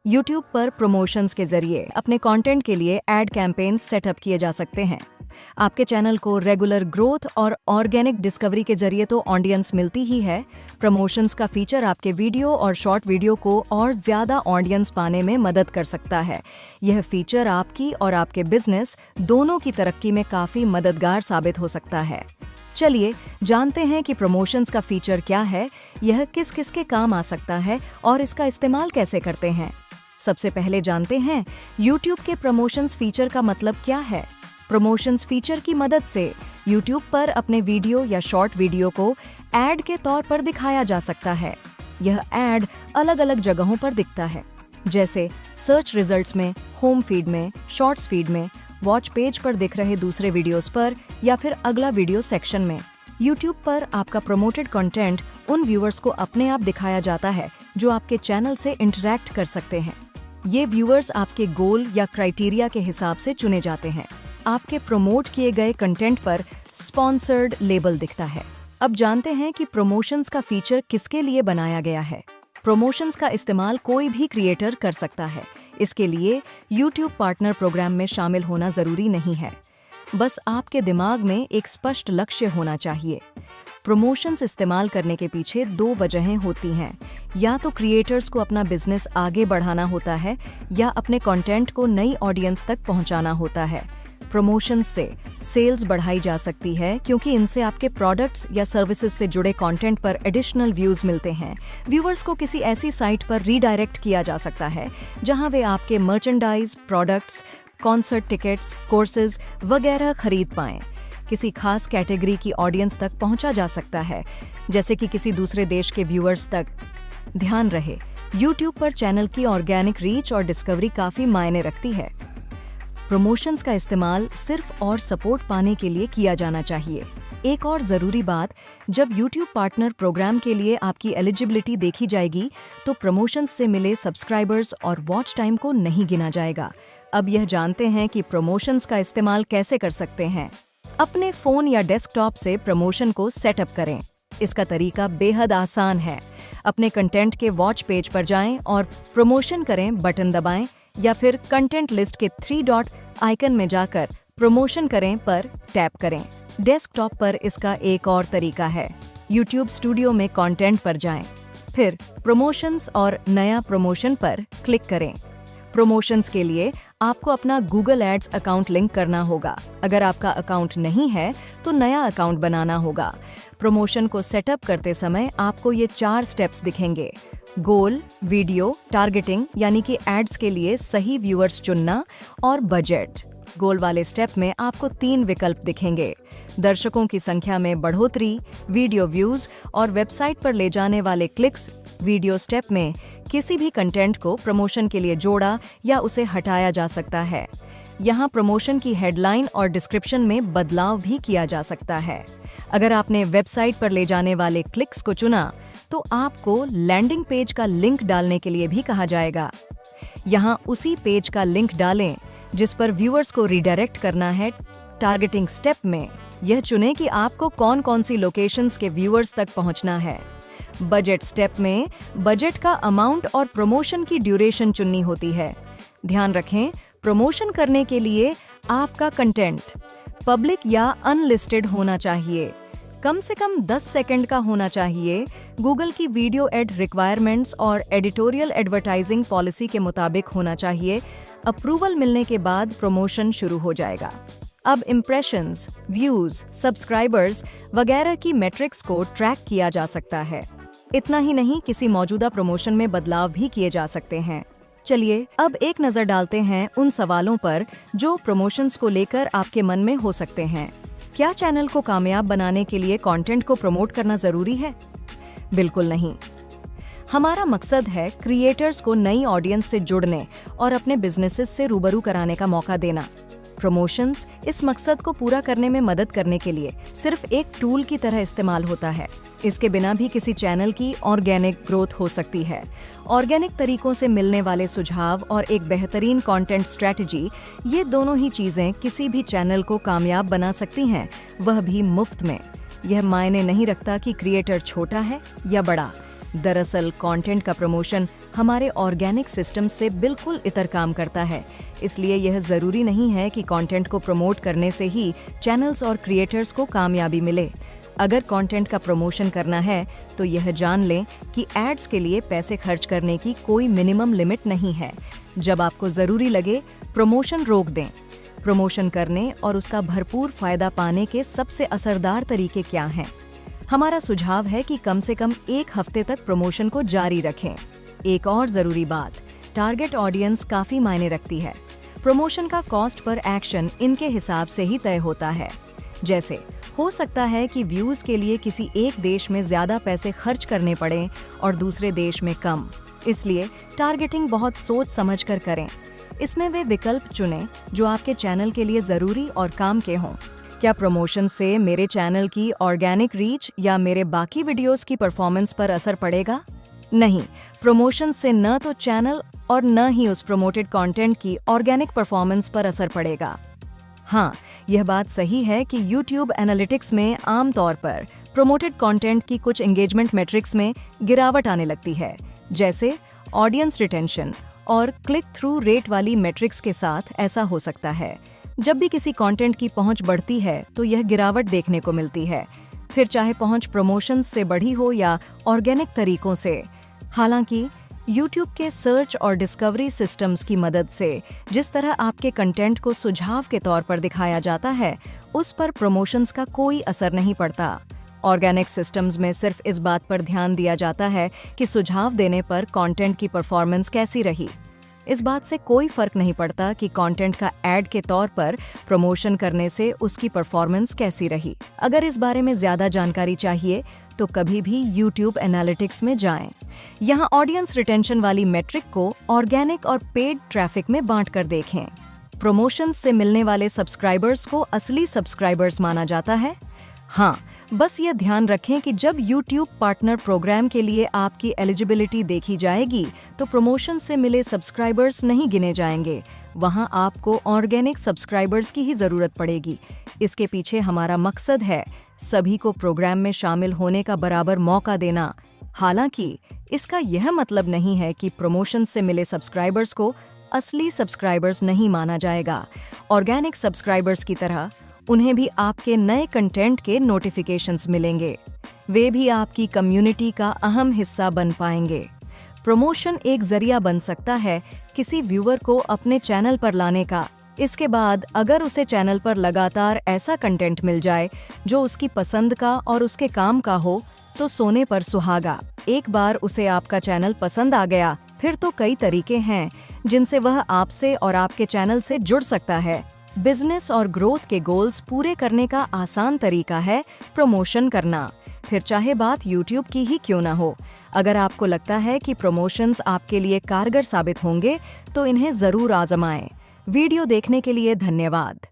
YouTube पर promotions के जरिए अपने कंटेंट के लिए एड कैंपेन्स सेटअप किए जा सकते हैं। आपके चैनल को रेगुलर ग्रोथ और ऑर्गेनिक डिस्कवरी के जरिए तो ऑडियंस मिलती ही है। प्रमोशंस का फीचर आपके वीडियो और शॉर्ट वीडियो को और ज़्यादा ऑडियंस पाने में मदद कर सकता है। यह फीचर आपकी और आपके बिजनेस दोनों की तरक्की में काफ़ी मददगार साबित हो सकता है। चलिए जानते हैं कि प्रमोशंस का फीचर क्या है, यह किस किस के काम आ सकता है और इसका इस्तेमाल कैसे करते हैं। सबसे पहले जानते हैं YouTube के प्रमोशंस फीचर का मतलब क्या है। प्रमोशंस फीचर की मदद से YouTube पर अपने वीडियो या शॉर्ट वीडियो को ऐड के तौर पर दिखाया जा सकता है। यह ऐड अलग अलग जगहों पर दिखता है, जैसे सर्च रिजल्ट्स में, होम फीड में, शॉर्ट्स फीड में, वॉच पेज पर दिख रहे दूसरे वीडियोस पर या फिर अगला वीडियो सेक्शन में। YouTube पर आपका प्रमोटेड कंटेंट उन व्यूअर्स को अपने आप दिखाया जाता है जो आपके चैनल से इंटरैक्ट कर सकते हैं। ये व्यूअर्स आपके गोल या क्राइटेरिया के हिसाब से चुने जाते हैं। आपके प्रमोट किए गए कंटेंट पर स्पॉन्सर्ड लेबल दिखता है। अब जानते हैं कि प्रमोशंस का फीचर किसके लिए बनाया गया है। प्रमोशंस का इस्तेमाल कोई भी क्रिएटर कर सकता है। इसके लिए YouTube पार्टनर प्रोग्राम में शामिल होना जरूरी नहीं है। बस आपके दिमाग में एक स्पष्ट लक्ष्य होना चाहिए। प्रमोशंस इस्तेमाल करने के पीछे दो वजहें होती हैं। या तो क्रिएटर्स को अपना बिजनेस आगे बढ़ाना होता है या अपने कंटेंट को नई ऑडियंस तक पहुंचाना होता है। प्रमोशंस से सेल्स बढ़ाई जा सकती है क्योंकि इनसे आपके प्रोडक्ट्स या सर्विसेज से जुड़े कंटेंट पर एडिशनल व्यूज मिलते हैं। व्यूअर्स को किसी ऐसी साइट पर रीडायरेक्ट किया जा सकता है जहां वे आपके merchandise, products, concert tickets, courses वगैरह खरीद पाएं। किसी खास कैटेगरी की ऑडियंस तक पहुंचा जा सकता है, जैसे कि किसी दूसरे देश के व्यूअर्स तक। ध्यान रहे, YouTube पर चैनल की ऑर्गेनिक रीच और डिस्कवरी काफी मायने रखती है। प्रमोशंस का इस्तेमाल सिर्फ और सपोर्ट पाने के लिए किया जाना चाहिए। एक और ज़रूरी बात, जब YouTube पार्टनर प्रोग्राम के लिए आपकी एलिजिबिलिटी देखी जाएगी तो प्रमोशंस से मिले सब्सक्राइबर्स और वॉच टाइम को नहीं गिना जाएगा। अब यह जानते हैं कि प्रमोशंस का इस्तेमाल कैसे कर सकते हैं। अपने फ़ोन या डेस्कटॉप से प्रमोशन को सेटअप करें। इसका तरीका बेहद आसान है। अपने कंटेंट के वॉच पेज पर जाएं और प्रमोशन करें बटन दबाएं या फिर कंटेंट लिस्ट के 3 डॉट आइकन में जाकर प्रमोशन करें पर टैप करें। डेस्कटॉप पर इसका एक और तरीका है। YouTube स्टूडियो में कंटेंट पर जाएं, फिर प्रमोशंस और नया प्रमोशन पर क्लिक करें। प्रमोशंस के लिए आपको अपना Google एड्स अकाउंट लिंक करना होगा। अगर आपका अकाउंट नहीं है तो नया अकाउंट बनाना होगा। प्रमोशन को सेटअप करते समय आपको ये 4 स्टेप्स दिखेंगे: गोल, वीडियो, टारगेटिंग यानी कि एड्स के लिए सही व्यूअर्स चुनना और बजट। गोल वाले स्टेप में आपको 3 विकल्प दिखेंगे: दर्शकों की संख्या में बढ़ोतरी, वीडियो व्यूज और वेबसाइट पर ले जाने वाले क्लिक्स। वीडियो स्टेप में किसी भी कंटेंट को प्रमोशन के लिए जोड़ा या उसे हटाया जा सकता है। यहाँ प्रमोशन की हेडलाइन और डिस्क्रिप्शन में बदलाव भी किया जा सकता है। अगर आपने वेबसाइट पर ले जाने वाले क्लिक्स को चुना तो आपको लैंडिंग पेज का लिंक डालने के लिए भी कहा जाएगा। यहाँ उसी पेज का लिंक डालें जिस पर व्यूअर्स को रिडायरेक्ट करना है। टारगेटिंग स्टेप में यह चुनें कि आपको कौन कौन सी लोकेशंस के व्यूअर्स तक पहुंचना है। बजट स्टेप में बजट का अमाउंट और प्रमोशन की ड्यूरेशन चुननी होती है। ध्यान रखें, प्रमोशन करने के लिए आपका कंटेंट पब्लिक या अनलिस्टेड होना चाहिए, कम से कम 10 सेकंड का होना चाहिए, गूगल की वीडियो एड रिक्वायरमेंट्स और एडिटोरियल एडवर्टाइजिंग पॉलिसी के मुताबिक होना चाहिए। अप्रूवल मिलने के बाद प्रमोशन शुरू हो जाएगा। अब इम्प्रेशंस, व्यूज, सब्सक्राइबर्स वगैरह की मैट्रिक्स को ट्रैक किया जा सकता है। इतना ही नहीं, किसी मौजूदा प्रमोशन में बदलाव भी किए जा सकते हैं। चलिए अब एक नज़र डालते हैं उन सवालों पर जो प्रमोशंस को लेकर आपके मन में हो सकते हैं। क्या चैनल को कामयाब बनाने के लिए कंटेंट को प्रमोट करना जरूरी है? बिल्कुल नहीं। हमारा मकसद है क्रिएटर्स को नई ऑडियंस से जुड़ने और अपने बिजनेसेस से रूबरू कराने का मौका देना। प्रमोशंस इस मकसद को पूरा करने में मदद करने के लिए सिर्फ एक टूल की तरह इस्तेमाल होता है। इसके बिना भी किसी चैनल की ऑर्गेनिक ग्रोथ हो सकती है। ऑर्गेनिक तरीकों से मिलने वाले सुझाव और एक बेहतरीन कंटेंट स्ट्रेटजी, ये दोनों ही चीज़ें किसी भी चैनल को कामयाब बना सकती हैं, वह भी मुफ्त में। यह मायने नहीं रखता कि क्रिएटर छोटा है या बड़ा। दरअसल कंटेंट का प्रमोशन हमारे ऑर्गेनिक सिस्टम से बिल्कुल इतर काम करता है, इसलिए यह ज़रूरी नहीं है कि कंटेंट को प्रमोट करने से ही चैनल्स और क्रिएटर्स को कामयाबी मिले। अगर कंटेंट का प्रमोशन करना है तो यह जान लें कि एड्स के लिए पैसे खर्च करने की कोई मिनिमम लिमिट नहीं है। जब आपको ज़रूरी लगे, प्रमोशन रोक दें। प्रमोशन करने और उसका भरपूर फायदा पाने के सबसे असरदार तरीके क्या हैं? हमारा सुझाव है कि कम से कम 1 हफ्ते तक प्रमोशन को जारी रखें। एक और ज़रूरी बात, टारगेट ऑडियंस काफ़ी मायने रखती है। प्रमोशन का कॉस्ट पर एक्शन इनके हिसाब से ही तय होता है। जैसे हो सकता है कि व्यूज़ के लिए किसी एक देश में ज़्यादा पैसे खर्च करने पड़ें और दूसरे देश में कम। इसलिए टारगेटिंग बहुत सोच समझ कर करें। इसमें वे विकल्प चुनें जो आपके चैनल के लिए ज़रूरी और काम के हों। क्या प्रमोशन से मेरे चैनल की ऑर्गेनिक रीच या मेरे बाकी वीडियोस की परफॉर्मेंस पर असर पड़ेगा? नहीं, प्रमोशन से न तो चैनल और न ही उस प्रमोटेड कंटेंट की ऑर्गेनिक परफॉर्मेंस पर असर पड़ेगा। हाँ, यह बात सही है कि YouTube एनालिटिक्स में आमतौर पर प्रमोटेड कंटेंट की कुछ एंगेजमेंट मैट्रिक्स में गिरावट आने लगती है, जैसे ऑडियंस रिटेंशन और क्लिक थ्रू रेट वाली मैट्रिक्स के साथ ऐसा हो सकता है। जब भी किसी कंटेंट की पहुंच बढ़ती है तो यह गिरावट देखने को मिलती है, फिर चाहे पहुंच प्रमोशन से बढ़ी हो या ऑर्गेनिक तरीकों से। हालांकि YouTube के सर्च और डिस्कवरी सिस्टम्स की मदद से जिस तरह आपके कंटेंट को सुझाव के तौर पर दिखाया जाता है, उस पर प्रमोशंस का कोई असर नहीं पड़ता। ऑर्गेनिक सिस्टम्स में सिर्फ इस बात पर ध्यान दिया जाता है कि सुझाव देने पर कंटेंट की परफॉर्मेंस कैसी रही। इस बात से कोई फर्क नहीं पड़ता कि कंटेंट का ऐड के तौर पर प्रमोशन करने से उसकी परफॉर्मेंस कैसी रही। अगर इस बारे में ज़्यादा जानकारी चाहिए तो कभी भी YouTube एनालिटिक्स में जाएं। यहाँ ऑडियंस रिटेंशन वाली मैट्रिक को ऑर्गेनिक और पेड ट्रैफिक में बांट कर देखें। प्रमोशन से मिलने वाले सब्सक्राइबर्स को असली सब्सक्राइबर्स माना जाता है। हाँ, बस ये ध्यान रखें कि जब YouTube पार्टनर प्रोग्राम के लिए आपकी एलिजिबिलिटी देखी जाएगी तो प्रमोशन से मिले सब्सक्राइबर्स नहीं गिने जाएंगे। वहाँ आपको ऑर्गेनिक सब्सक्राइबर्स की ही ज़रूरत पड़ेगी। इसके पीछे हमारा मकसद है सभी को प्रोग्राम में शामिल होने का बराबर मौका देना। हालांकि इसका यह मतलब नहीं है कि प्रमोशन से मिले सब्सक्राइबर्स को असली सब्सक्राइबर्स नहीं माना जाएगा। ऑर्गेनिक सब्सक्राइबर्स की तरह उन्हें भी आपके नए कंटेंट के नोटिफिकेशंस मिलेंगे। वे भी आपकी कम्युनिटी का अहम हिस्सा बन पाएंगे। प्रमोशन एक जरिया बन सकता है किसी व्यूअर को अपने चैनल पर लाने का। इसके बाद अगर उसे चैनल पर लगातार ऐसा कंटेंट मिल जाए जो उसकी पसंद का और उसके काम का हो तो सोने पर सुहागा। एक बार उसे आपका चैनल पसंद आ गया, फिर तो कई तरीके हैं जिनसे वह आपसे और आपके चैनल से जुड़ सकता है। बिजनेस और ग्रोथ के गोल्स पूरे करने का आसान तरीका है प्रमोशन करना, फिर चाहे बात YouTube की ही क्यों ना हो। अगर आपको लगता है कि प्रमोशंस आपके लिए कारगर साबित होंगे तो इन्हें ज़रूर आजमाएं। वीडियो देखने के लिए धन्यवाद।